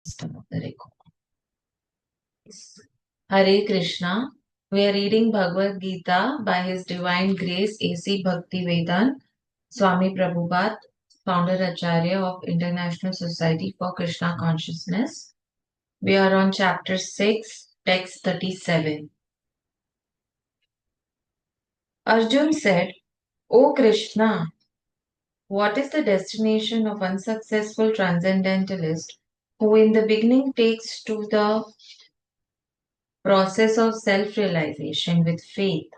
Start the record. Hare Krishna. We are reading Bhagwat Geeta by His Divine Grace A.C. Bhaktivedanta Swami Prabhupada, founder Acharya of International Society for Krishna Consciousness. We are on chapter 6, text 37. Arjun said, O Krishna, what is the destination of unsuccessful transcendentalist who in the beginning takes to the process of self-realization with faith,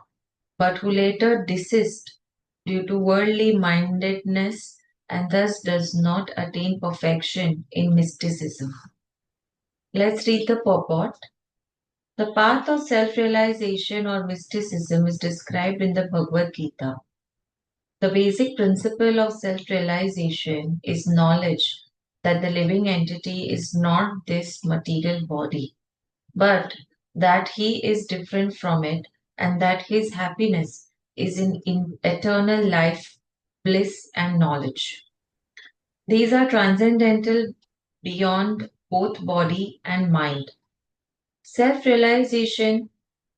but who later desist due to worldly mindedness and thus does not attain perfection in mysticism? Let's read the purport. The path of self-realization or mysticism is described in the Bhagwat Geeta. The basic principle of self-realization is knowledge that the living entity is not this material body, but that he is different from it and that his happiness is in eternal life, bliss, and knowledge. These are transcendental beyond both body and mind. Self realization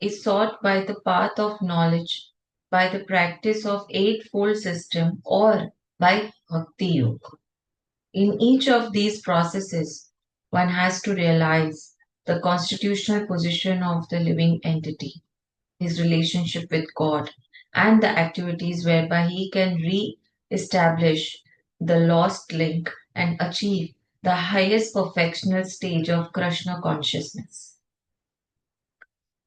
is sought by the path of knowledge, by the practice of Eightfold System, or by Bhakti Yoga. In each of these processes, one has to realize the constitutional position of the living entity, his relationship with God, and the activities whereby he can re-establish the lost link and achieve the highest perfectional stage of Krishna consciousness.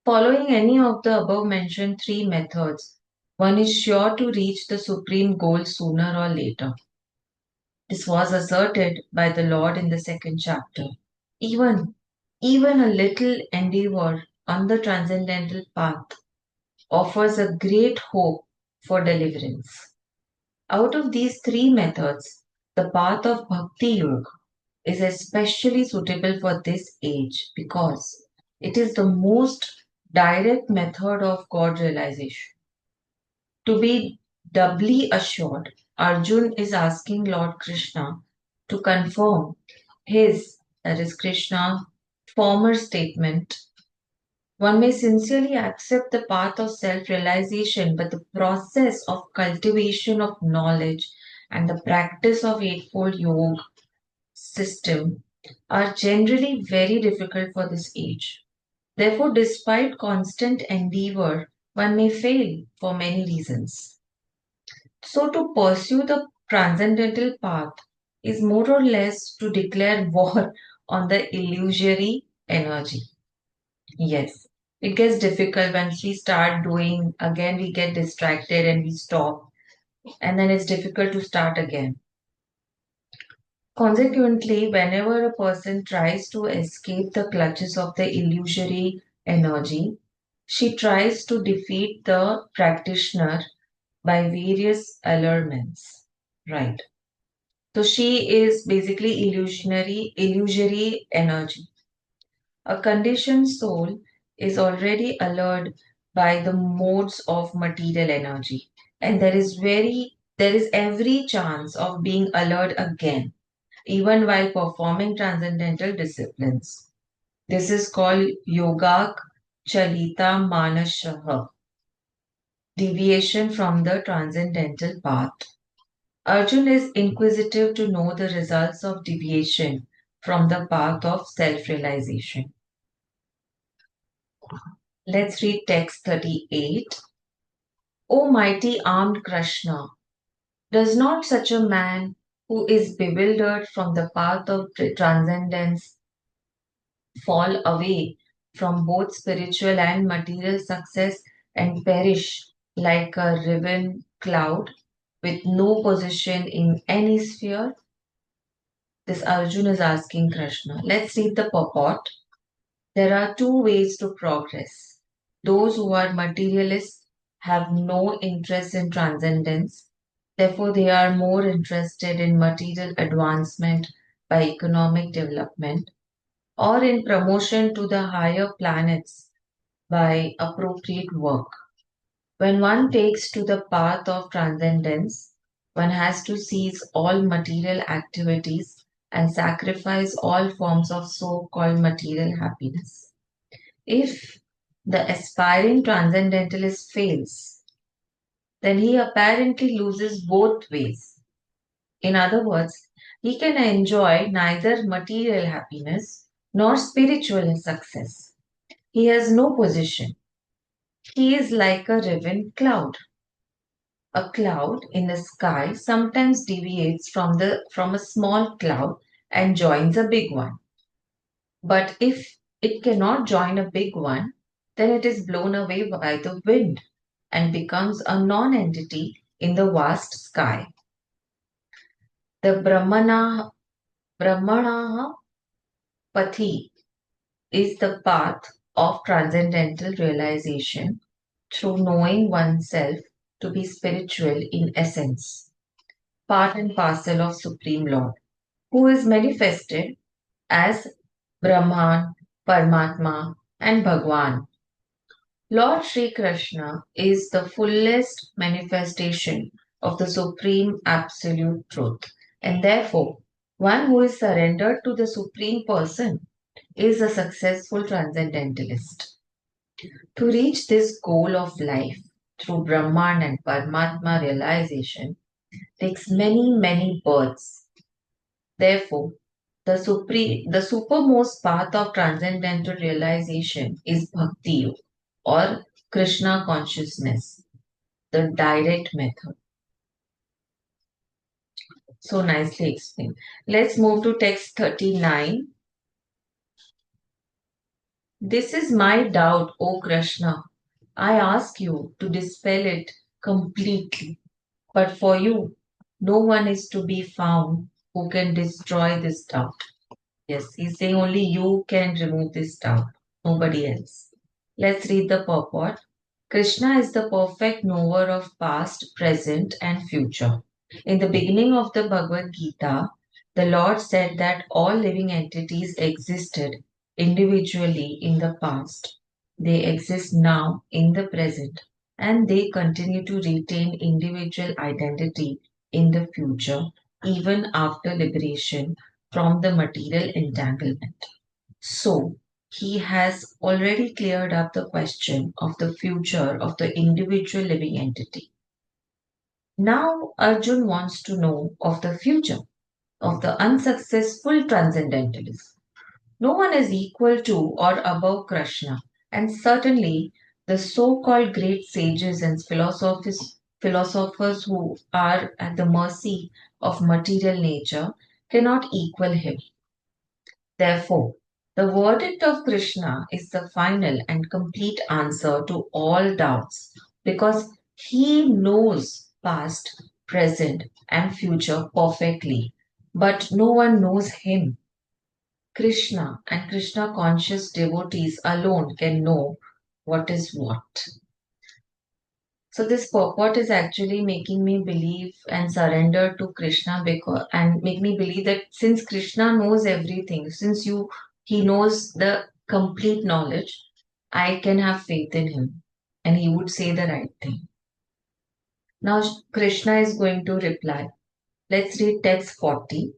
Following any of the above mentioned three methods, one is sure to reach the supreme goal sooner or later. This was asserted by the Lord in the second chapter. Even, even a little endeavor on the transcendental path offers a great hope for deliverance. Out of these three methods, the path of Bhakti Yoga is especially suitable for this age because it is the most direct method of God realization. To be doubly assured, Arjun is asking Lord Krishna to confirm his, that is Krishna, former statement. One may sincerely accept the path of self realization, but the process of cultivation of knowledge and the practice of Eightfold Yoga system are generally very difficult for this age. Therefore, despite constant endeavor, one may fail for many reasons. So, to pursue the transcendental path is more or less to declare war on the illusory energy. Yes, it gets difficult once we start doing, again, we get distracted and we stop, and then it's difficult to start again. Consequently, whenever a person tries to escape the clutches of the illusory energy, she tries to defeat the practitioner by various allurements. Right. So she is basically illusory energy. A conditioned soul is already allured by the modes of material energy, and there is every chance of being allured again, even while performing transcendental disciplines. This is called Yogak Chalita Manashaha, deviation from the transcendental path. Arjun is inquisitive to know the results of deviation from the path of self realization. Let's read text 38. O mighty armed Krishna, does not such a man who is bewildered from the path of transcendence fall away from both spiritual and material success and perish like a riven cloud with no position in any sphere? This Arjuna is asking Krishna. Let's read the purport. There are two ways to progress. Those who are materialists have no interest in transcendence. Therefore, they are more interested in material advancement by economic development or in promotion to the higher planets by appropriate work. When one takes to the path of transcendence, one has to cease all material activities and sacrifice all forms of so called material happiness. If the aspiring transcendentalist fails, then he apparently loses both ways. In other words, he can enjoy neither material happiness nor spiritual success. He has no position. He is like a riven cloud. A cloud in the sky sometimes deviates from a small cloud and joins a big one. But if it cannot join a big one, then it is blown away by the wind and becomes a non-entity in the vast sky. The Brahmana Pathi is the path of transcendental realization through knowing oneself to be spiritual in essence, part and parcel of Supreme Lord, who is manifested as Brahman, Paramatma, and Bhagwan. Lord Sri Krishna is the fullest manifestation of the Supreme Absolute Truth, and therefore, one who is surrendered to the Supreme Person is a successful transcendentalist. To reach this goal of life through Brahman and Paramatma realization takes many, many births. Therefore, the supermost path of transcendental realization is Bhakti or Krishna consciousness, the direct method. So nicely explained. Let's move to text 39. This is my doubt, O Krishna. I ask you to dispel it completely. But for you, no one is to be found who can destroy this doubt. Yes, he's saying only you can remove this doubt, nobody else. Let's read the purport. Krishna is the perfect knower of past, present, and future. In the beginning of the Bhagwat Geeta, the Lord said that all living entities existed individually in the past. They exist now in the present, and they continue to retain individual identity in the future, even after liberation from the material entanglement. So, he has already cleared up the question of the future of the individual living entity. Now, Arjun wants to know of the future of the unsuccessful transcendentalist. No one is equal to or above Krishna, and certainly the so called great sages and philosophers who are at the mercy of material nature cannot equal him. Therefore, the verdict of Krishna is the final and complete answer to all doubts because he knows past, present, and future perfectly, but no one knows him. Krishna and Krishna conscious devotees alone can know what is what. So this purport is actually making me believe and surrender to Krishna because and make me believe that since Krishna knows everything, since he knows the complete knowledge, I can have faith in him and he would say the right thing. Now Krishna is going to reply. Let's read text 40.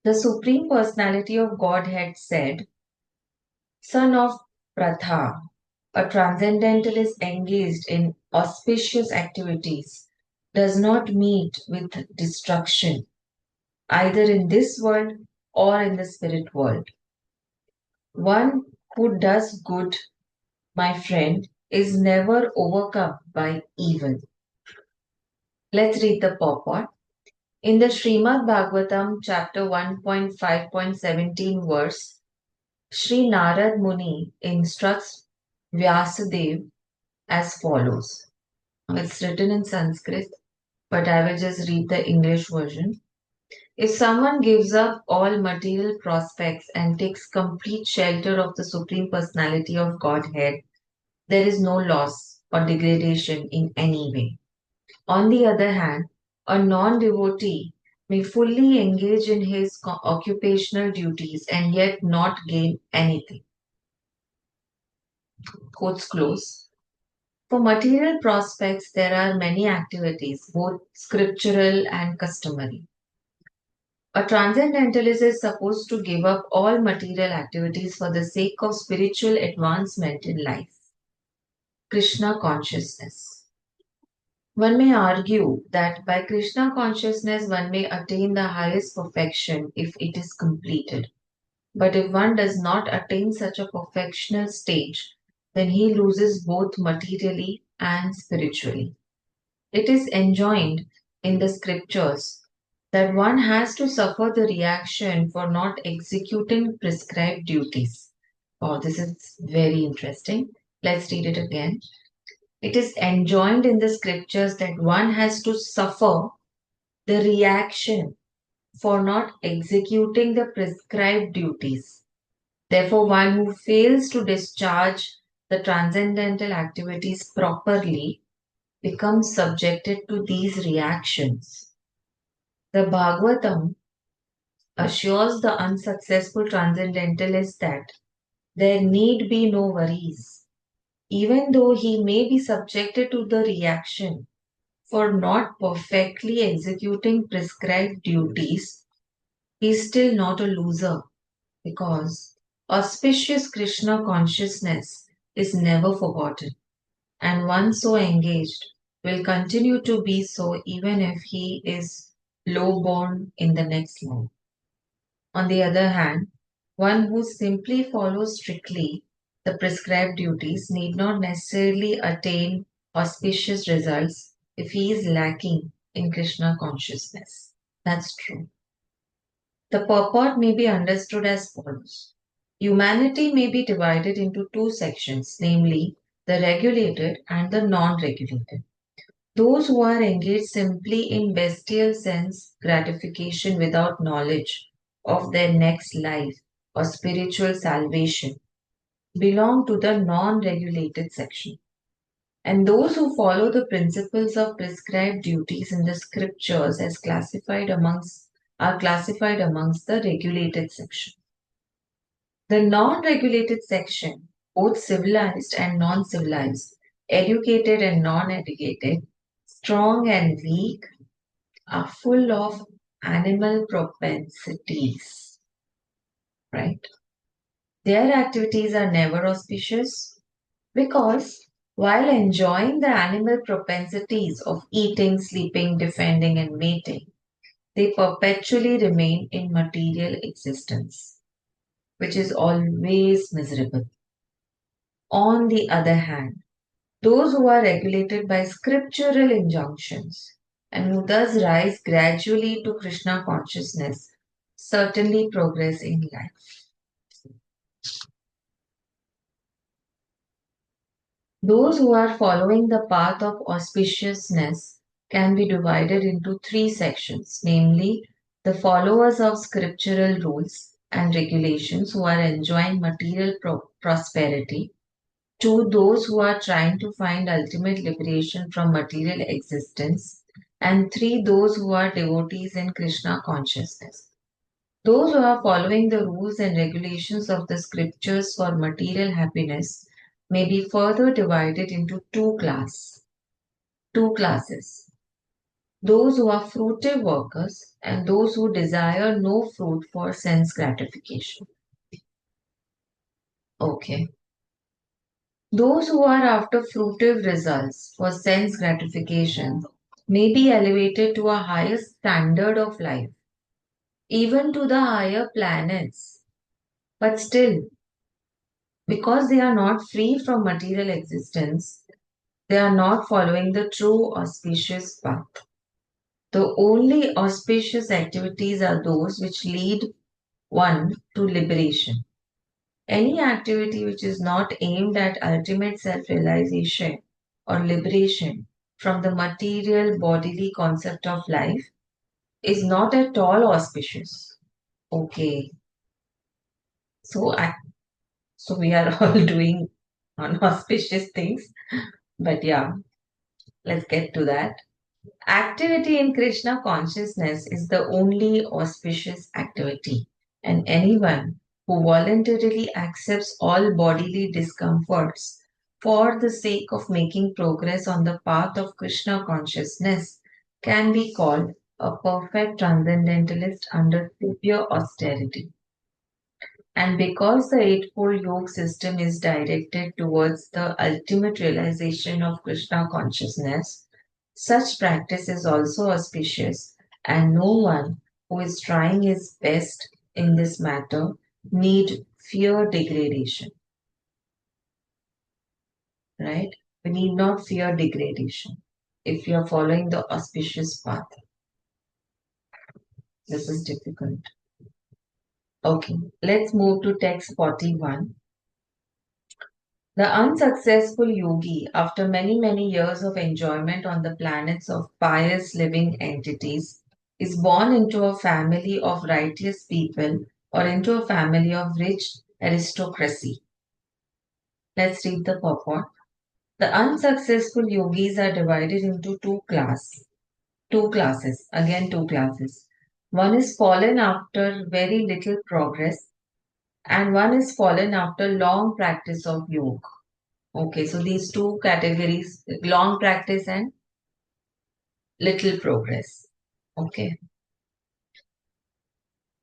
The Supreme Personality of Godhead said, Son of Pratha, a transcendentalist engaged in auspicious activities does not meet with destruction, either in this world or in the spirit world. One who does good, my friend, is never overcome by evil. Let's read the purport. In the Srimad Bhagavatam, chapter 1.5.17 verse, Sri Narad Muni instructs Vyasadeva as follows. It's written in Sanskrit, but I will just read the English version. If someone gives up all material prospects and takes complete shelter of the Supreme Personality of Godhead, there is no loss or degradation in any way. On the other hand, a non devotee may fully engage in his occupational duties and yet not gain anything. Quotes close. For material prospects, there are many activities, both scriptural and customary. A transcendentalist is supposed to give up all material activities for the sake of spiritual advancement in life. Krishna consciousness. One may argue that by Krishna consciousness one may attain the highest perfection if it is completed. But if one does not attain such a perfectional stage, then he loses both materially and spiritually. It is enjoined in the scriptures that one has to suffer the reaction for not executing prescribed duties. Oh, this is very interesting. Let's read it again. It is enjoined in the scriptures that one has to suffer the reaction for not executing the prescribed duties. Therefore, one who fails to discharge the transcendental activities properly becomes subjected to these reactions. The Bhagavatam assures the unsuccessful transcendentalist that there need be no worries, even though he may be subjected to the reaction for not perfectly executing prescribed duties. He is still not a loser because auspicious Krishna consciousness is never forgotten, and one so engaged will continue to be so even if he is low born in the next life. On the other hand, one who simply follows strictly the prescribed duties need not necessarily attain auspicious results if he is lacking in Krishna consciousness. That's true. The purport may be understood as follows. Humanity may be divided into two sections, namely the regulated and the non regulated. Those who are engaged simply in bestial sense gratification without knowledge of their next life or spiritual salvation belong to the non regulated section. And those who follow the principles of prescribed duties in the scriptures as classified amongst are classified amongst the regulated section. The non-regulated section, both civilized and non-civilized, educated and non-educated, strong and weak, are full of animal propensities, right? Their activities are never auspicious because while enjoying the animal propensities of eating, sleeping, defending, and mating, they perpetually remain in material existence, which is always miserable. On the other hand, those who are regulated by scriptural injunctions and who thus rise gradually to Krishna consciousness certainly progress in life. Those who are following the path of auspiciousness can be divided into three sections, namely the followers of scriptural rules and regulations who are enjoying material prosperity. Two, those who are trying to find ultimate liberation from material existence. And three, those who are devotees in Krishna consciousness. Those who are following the rules and regulations of the scriptures for material happiness may be further divided into two classes. Those who are fruitive workers and those who desire no fruit for sense gratification. Okay. Those who are after fruitive results for sense gratification may be elevated to a higher standard of life, even to the higher planets. But still, because they are not free from material existence, they are not following the true auspicious path. The only auspicious activities are those which lead one to liberation. Any activity which is not aimed at ultimate self realization or liberation from the material bodily concept of life is not at all auspicious. Okay, so so we are all doing unauspicious things, but yeah, let's get to that. Activity in Krishna consciousness is the only auspicious activity, and anyone who voluntarily accepts all bodily discomforts for the sake of making progress on the path of Krishna consciousness can be called a perfect transcendentalist under severe austerity. And because the Eightfold Yoga system is directed towards the ultimate realization of Krishna consciousness, such practice is also auspicious, and no one who is trying his best in this matter need fear degradation, right? We need not fear degradation if you are following the auspicious path. This is difficult. Okay, let's move to text 41. The unsuccessful yogi, after many, many years of enjoyment on the planets of pious living entities, is born into a family of righteous people or into a family of rich aristocracy. Let's read the purport. The unsuccessful yogis are divided into two classes, again two classes. One is fallen after very little progress, and one is fallen after long practice of yoga. Okay, so these two categories, long practice and little progress. Okay.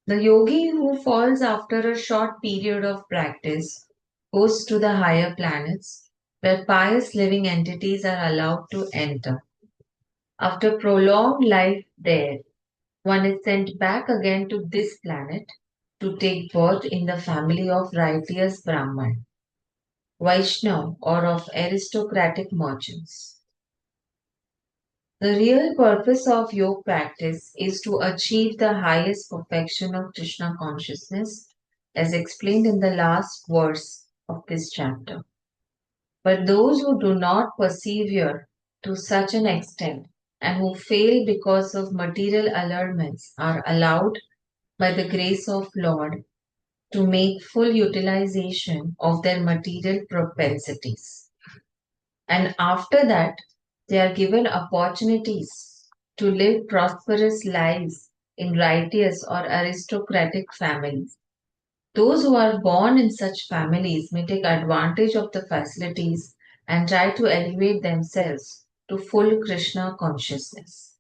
The yogi who falls after a short period of practice goes to the higher planets where pious living entities are allowed to enter. After prolonged life there, one is sent back again to this planet to take birth in the family of righteous Brahman, Vaishnav, or of aristocratic merchants. The real purpose of yoga practice is to achieve the highest perfection of Krishna consciousness, as explained in the last verse of this chapter. But those who do not persevere to such an extent and who fail because of material allurements are allowed by the grace of Lord to make full utilization of their material propensities. And after that, they are given opportunities to live prosperous lives in righteous or aristocratic families. Those who are born in such families may take advantage of the facilities and try to elevate themselves to full Krishna consciousness.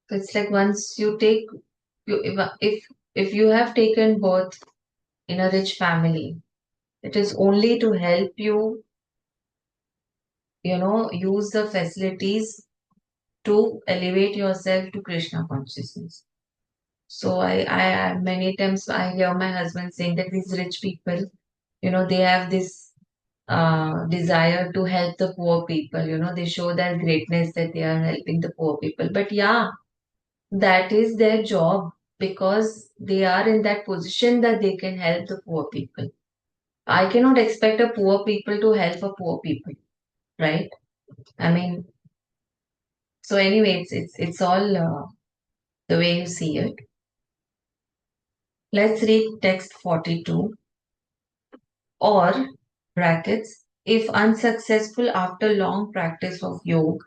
So it's like once you take you if you have taken birth in a rich family, it is only to help you, use the facilities to elevate yourself to Krishna consciousness. So many times I hear my husband saying that these rich people, they have this desire to help the poor people. They show their greatness that they are helping the poor people. But yeah, that is their job because they are in that position that they can help the poor people. I cannot expect a poor people to help a poor people, right? I mean, so anyway, it's all the way you see it. Let's read text 42. Or, brackets, if unsuccessful after long practice of yoga,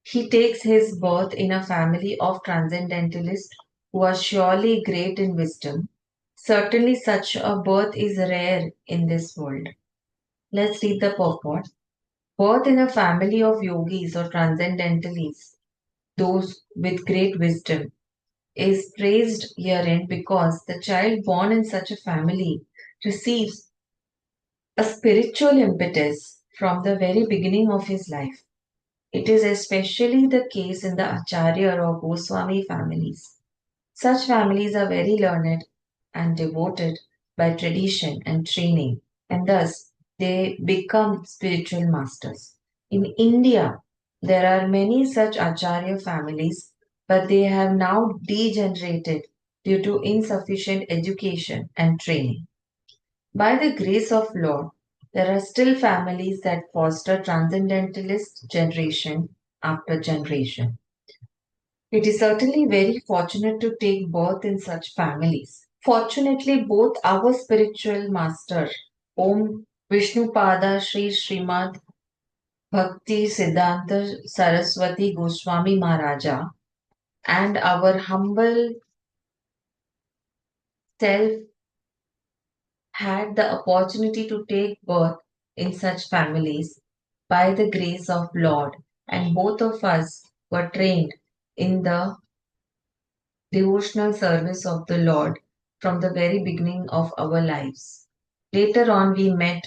he takes his birth in a family of transcendentalists who are surely great in wisdom. Certainly, such a birth is rare in this world. Let's read the purport. Birth in a family of yogis or transcendentalists, those with great wisdom, is praised herein because the child born in such a family receives a spiritual impetus from the very beginning of his life. It is especially the case in the Acharya or Goswami families. Such families are very learned and devoted by tradition and training, and thus they become spiritual masters. In India, there are many such Acharya families, but they have now degenerated due to insufficient education and training. By the grace of Lord, there are still families that foster transcendentalist generation after generation. It is certainly very fortunate to take birth in such families. Fortunately, both our spiritual master, Om Vishnupada Sri Srimad Bhakti Siddhanta Saraswati Goswami Maharaja, and our humble self had the opportunity to take birth in such families by the grace of Lord, and both of us were trained in the devotional service of the Lord from the very beginning of our lives. Later on, we met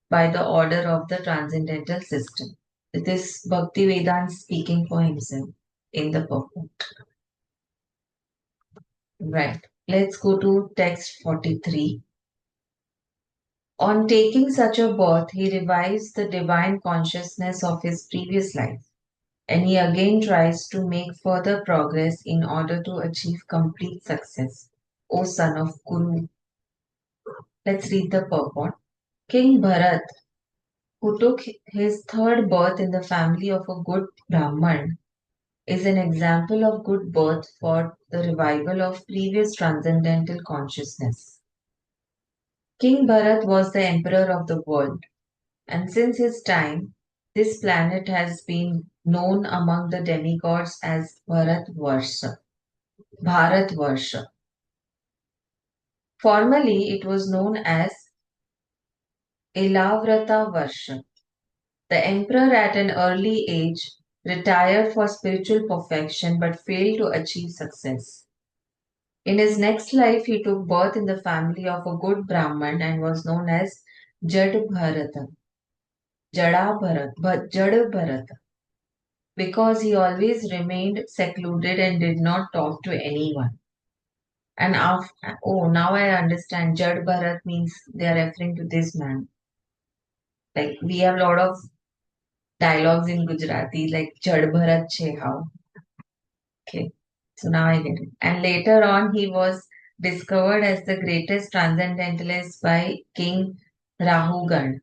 by the order of the transcendental system. This Bhaktivedanta speaking for himself in the purport. Right. Let's go to text 43. On taking such a birth, he revives the divine consciousness of his previous life, and he again tries to make further progress in order to achieve complete success. O son of Kuru. Let's read the purport. King Bharat, who took his third birth in the family of a good Brahman, is an example of good birth for the revival of previous transcendental consciousness. King Bharat was the emperor of the world, and since his time, this planet has been known among the demigods as Bharatvarsha. Bharatvarsha. Formerly, it was known as Ilavrata Varsha. The emperor at an early age retired for spiritual perfection but failed to achieve success. In his next life, he took birth in the family of a good Brahman and was known as Jad Bharata, Jad Bharata, because he always remained secluded and did not talk to anyone. And after, oh, now I understand. Jad Bharat means they are referring to this man. Like we have a lot of dialogues in Gujarati, like Jad Bharat che how. Okay, so now I get it. And later on, he was discovered as the greatest transcendentalist by King Rahugan.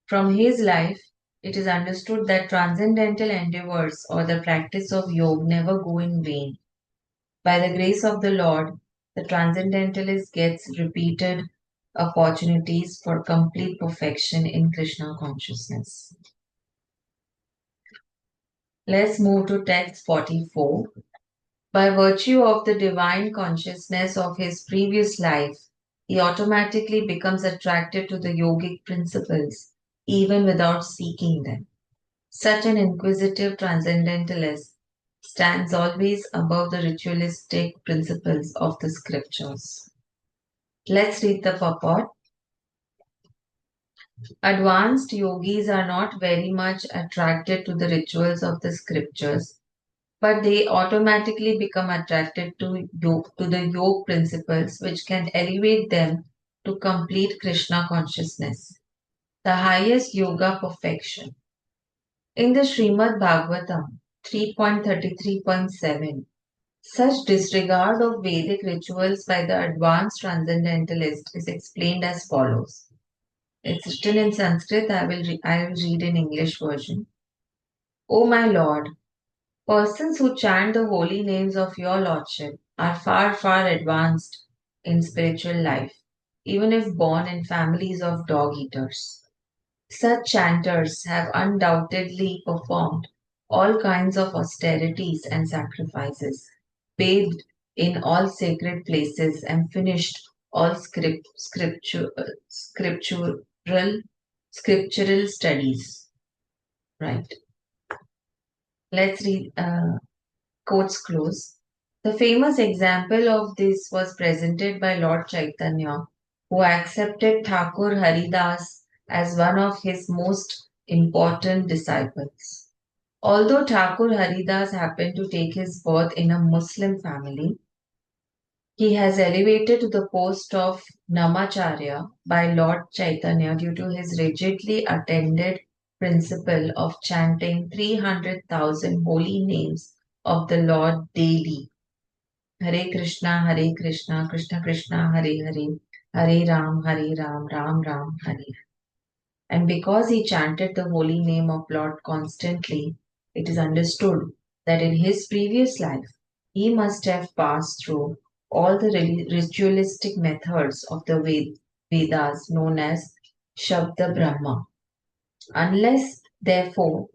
From his life, it is understood that transcendental endeavors or the practice of yoga never go in vain. By the grace of the Lord, the transcendentalist gets repeated opportunities for complete perfection in Krishna consciousness. Let's move to text 44. By virtue of the divine consciousness of his previous life, he automatically becomes attracted to the yogic principles, even without seeking them. Such an inquisitive transcendentalist stands always above the ritualistic principles of the scriptures. Let's read the purport. Advanced yogis are not very much attracted to the rituals of the scriptures, but they automatically become attracted to the yoga principles which can elevate them to complete Krishna consciousness, the highest yoga perfection. In the Srimad Bhagavatam 3.33.7, such disregard of Vedic rituals by the advanced transcendentalist is explained as follows. It's written in Sanskrit, I will read in English version. O my Lord, persons who chant the holy names of your Lordship are far, far advanced in spiritual life, even if born in families of dog eaters. Such chanters have undoubtedly performed all kinds of austerities and sacrifices, bathed in all sacred places, and finished all scriptural scriptural studies. Right. Let's read quotes close. The famous example of this was presented by Lord Chaitanya, who accepted Thakur Haridas as one of his most important disciples. Although Thakur Haridas happened to take his birth in a Muslim family, he has elevated to the post of Namacharya by Lord Chaitanya due to his rigidly attended principle of chanting 300,000 holy names of the Lord daily. Hare Krishna, Hare Krishna, Krishna Krishna, Hare Hare, Hare Ram, Ram Ram, Hare. And because he chanted the holy name of Lord constantly, it is understood that in his previous life he must have passed through all the ritualistic methods of the Vedas known as Shabda Brahma. Unless, therefore,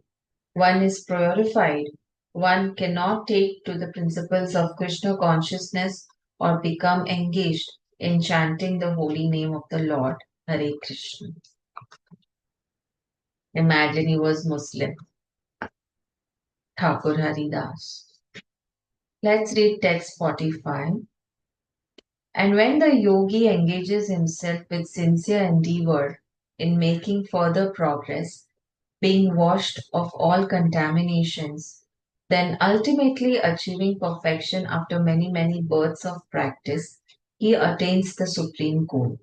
one is purified, one cannot take to the principles of Krishna consciousness or become engaged in chanting the holy name of the Lord, Hare Krishna. Imagine he was Muslim, Thakur Haridas. Let's read text 45. And when the yogi engages himself with sincere endeavor in making further progress, being washed of all contaminations, then ultimately achieving perfection after many, many births of practice, he attains the supreme goal.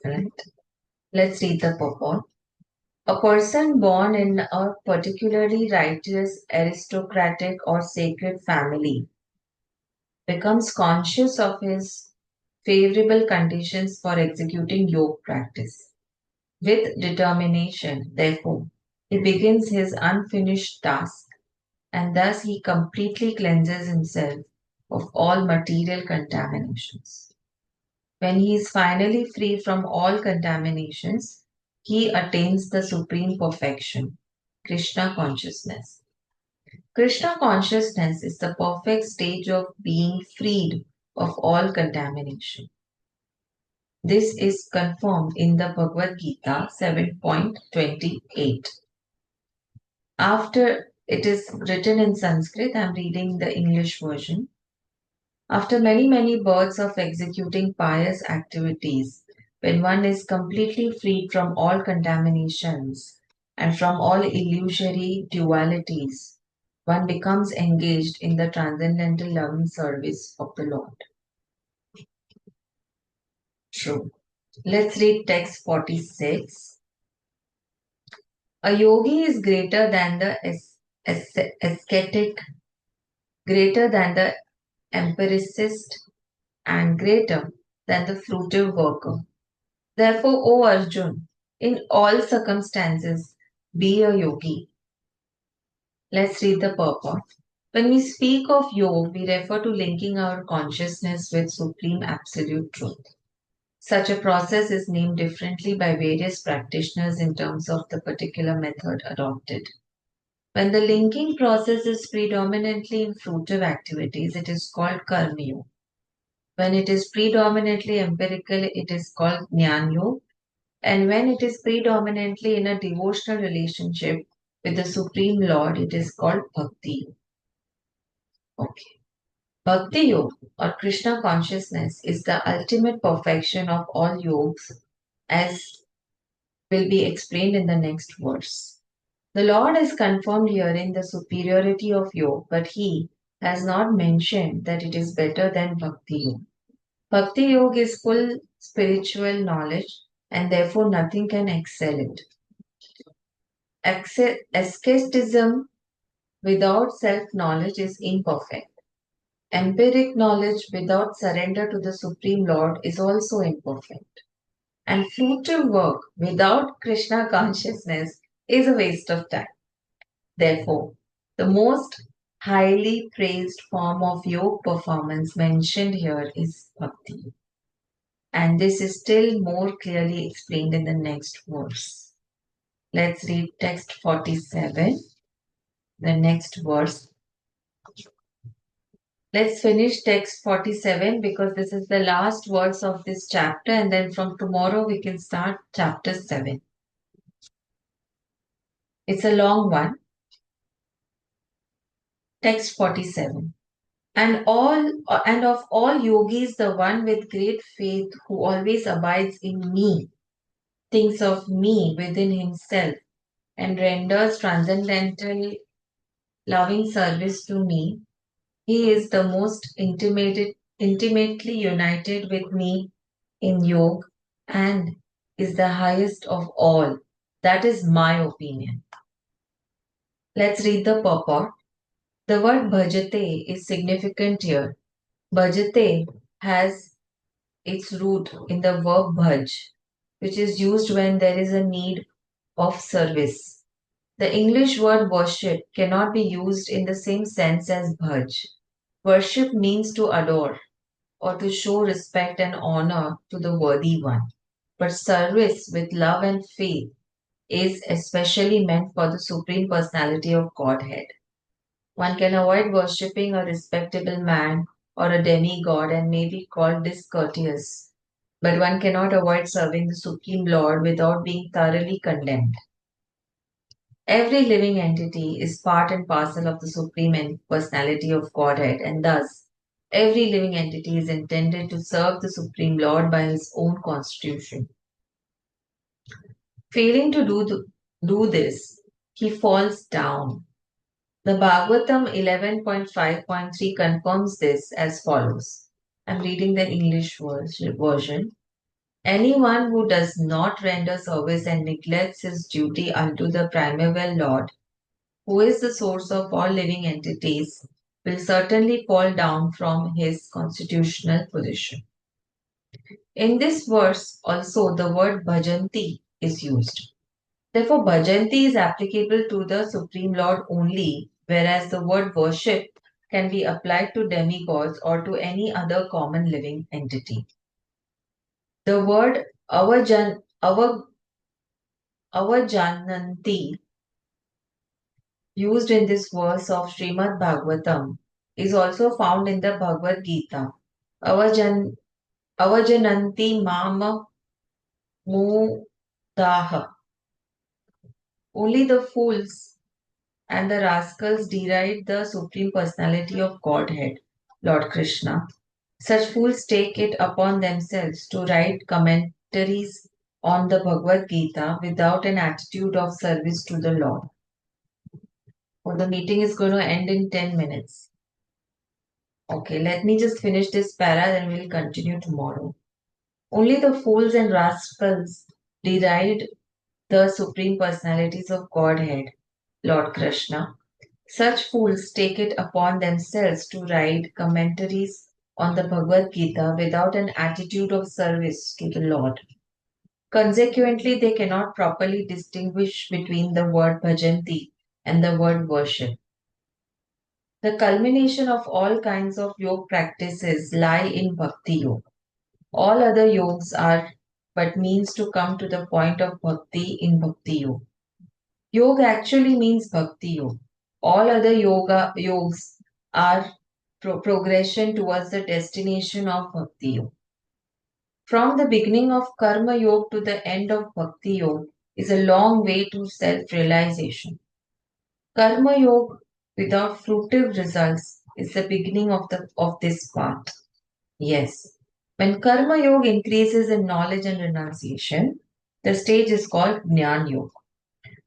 Right? Let's read the purport. A person born in a particularly righteous, aristocratic, or sacred family becomes conscious of his favorable conditions for executing yoga practice. With determination, therefore, he begins his unfinished task, and thus he completely cleanses himself of all material contaminations. When he is finally free from all contaminations, he attains the supreme perfection, Krishna consciousness. Krishna consciousness is the perfect stage of being freed of all contamination. This is confirmed in the Bhagwat Geeta 7.28. After it is written in Sanskrit, I am reading the English version. After many, many births of executing pious activities, when one is completely freed from all contaminations and from all illusory dualities, one becomes engaged in the transcendental loving service of the Lord. True. Let's read text 46. A yogi is greater than the ascetic, greater than the empiricist, and greater than the fruitive worker. Therefore, O Arjun, in all circumstances, be a yogi. Let's read the purport. When we speak of yoga, we refer to linking our consciousness with supreme absolute truth. Such a process is named differently by various practitioners in terms of the particular method adopted. When the linking process is predominantly in fruitive activities, it is called karma yoga. When it is predominantly empirical, it is called jnana yoga. And when it is predominantly in a devotional relationship with the Supreme Lord, it is called bhakti yoga. Okay. Bhakti yoga or Krishna consciousness is the ultimate perfection of all yogas, as will be explained in the next verse. The Lord has confirmed herein the superiority of yoga, but he has not mentioned that it is better than Bhakti yoga. Bhakti yoga is full spiritual knowledge and therefore nothing can excel it. Asceticism without self knowledge is imperfect. Empiric knowledge without surrender to the Supreme Lord is also imperfect. And fruitive work without Krishna consciousness is a waste of time. Therefore, the most highly praised form of yoga performance mentioned here is bhakti. And this is still more clearly explained in the next verse. Let's read text 47, the next verse. Let's finish text 47 because this is the last verse of this chapter, and then from tomorrow we can start chapter 7. It's a long one. Text 47. And of all yogis, the one with great faith who always abides in me, thinks of me within himself, and renders transcendental loving service to me, he is the most intimately united with me in yoga and is the highest of all. That is my opinion. Let's read the purport. The word bhajate is significant here. Bhajate has its root in the verb bhaj, which is used when there is a need of service. The English word worship cannot be used in the same sense as bhaj. Worship means to adore or to show respect and honor to the worthy one. But service with love and faith is especially meant for the Supreme Personality of Godhead. One can avoid worshipping a respectable man or a demigod and may be called discourteous, but one cannot avoid serving the Supreme Lord without being thoroughly condemned. Every living entity is part and parcel of the Supreme Personality of Godhead, and thus every living entity is intended to serve the Supreme Lord by his own constitution. Failing to do this, he falls down. The Bhagavatam 11.5.3 confirms this as follows. I'm reading the English version. Anyone who does not render service and neglects his duty unto the primeval Lord, who is the source of all living entities, will certainly fall down from his constitutional position. In this verse also the word bhajanti is used. Therefore, bhajanti is applicable to the Supreme Lord only, whereas the word worship can be applied to demigods or to any other common living entity. The word avajananti used in this verse of Srimad Bhagavatam is also found in the Bhagwat Geeta. Avajan, avajananti mama mudaha. Only the fools and the rascals deride the Supreme Personality of Godhead, Lord Krishna. Such fools take it upon themselves to write commentaries on the Bhagavad Gita without an attitude of service to the Lord. Well, the meeting is going to end in 10 minutes. Okay, let me just finish this para, then we'll continue tomorrow. Only the fools and rascals deride the Supreme Personalities of Godhead, Lord Krishna. Such fools take it upon themselves to write commentaries on the Bhagavad Gita without an attitude of service to the Lord. Consequently, they cannot properly distinguish between the word bhajanti and the word worship. The culmination of all kinds of yoga practices lie in bhakti yoga. All other yogas are but means to come to the point of bhakti in bhakti yoga. Yoga actually means bhakti yoga. All other yogas are progression towards the destination of bhakti yoga. From the beginning of karma yoga to the end of bhakti yoga is a long way to self-realization. Karma yoga without fruitive results is the beginning of this path. Yes. When karma yoga increases in knowledge and renunciation, the stage is called jnana yoga.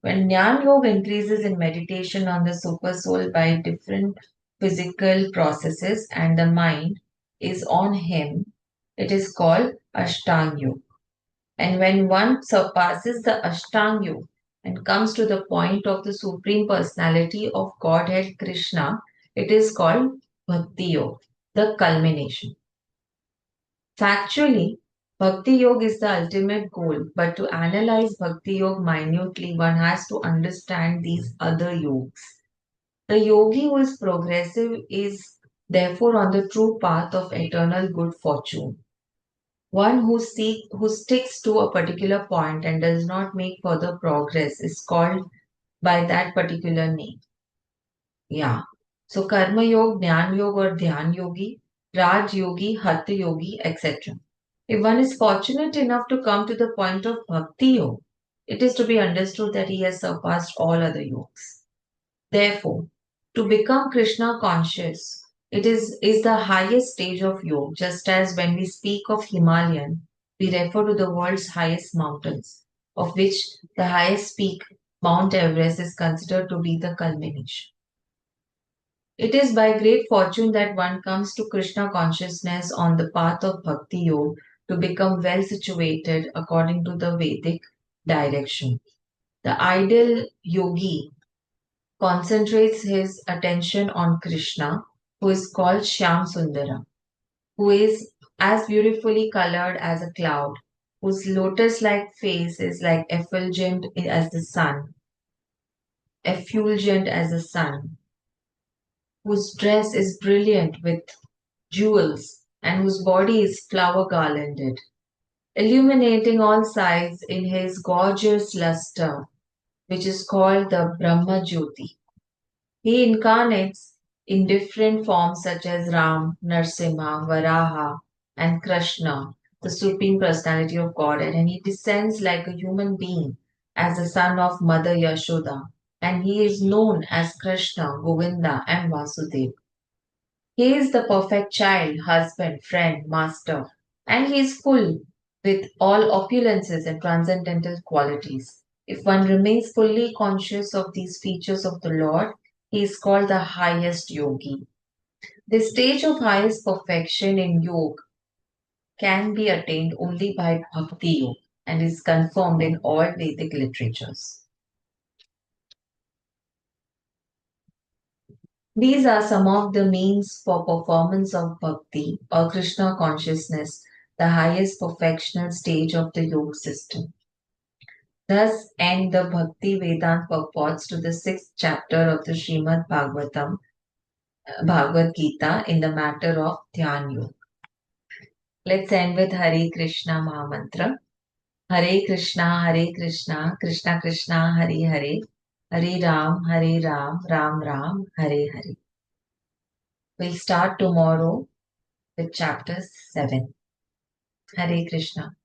When Jnana Yoga increases in meditation on the super soul by different physical processes and the mind is on him, it is called Ashtanga Yoga. And when one surpasses the Ashtanga Yoga and comes to the point of the Supreme Personality of Godhead Krishna, it is called Bhakti Yoga, the culmination. Factually, Bhakti Yoga is the ultimate goal, but to analyze Bhakti Yoga minutely, one has to understand these other yogas. The yogi who is progressive is therefore on the true path of eternal good fortune. One who sticks to a particular point and does not make further progress is called by that particular name. Yeah. So Karma Yoga, Jnana Yoga or Dhyan Yogi, Raj Yogi, Hatha Yogi, etc. If one is fortunate enough to come to the point of Bhakti Yoga, it is to be understood that he has surpassed all other yogas. Therefore, to become Krishna conscious, is the highest stage of yoga, just as when we speak of Himalayan, we refer to the world's highest mountains, of which the highest peak, Mount Everest, is considered to be the culmination. It is by great fortune that one comes to Krishna consciousness on the path of Bhakti Yoga to become well situated according to the Vedic direction. The ideal yogi concentrates his attention on Krishna, who is called Shyam Sundara, who is as beautifully colored as a cloud, whose lotus like face is like effulgent as the sun, whose dress is brilliant with jewels, and whose body is flower garlanded, illuminating all sides in his gorgeous luster, which is called the Brahma Jyoti. He incarnates in different forms such as Ram, Narsimha, Varaha, and Krishna, the Supreme Personality of Godhead, and he descends like a human being as the son of Mother Yashoda. and he is known as Krishna, Govinda, and Vasudeva. He is the perfect child, husband, friend, master, and he is full with all opulences and transcendental qualities. If one remains fully conscious of these features of the Lord, he is called the highest yogi. The stage of highest perfection in yoga can be attained only by bhakti yoga and is confirmed in all Vedic literatures. These are some of the means for performance of bhakti or Krishna consciousness, the highest perfectional stage of the yoga system. Thus end the Bhakti Vedant purports to the sixth chapter of the Srimad Bhagavatam, Bhagwat Geeta in the matter of Dhyan Yoga. Let's end with Hare Krishna Mahamantra. Hare Krishna, Krishna Krishna, Hare Hare, Hare Ram, Ram Ram, Hare Hare. We'll start tomorrow with chapter 7. Hare Krishna.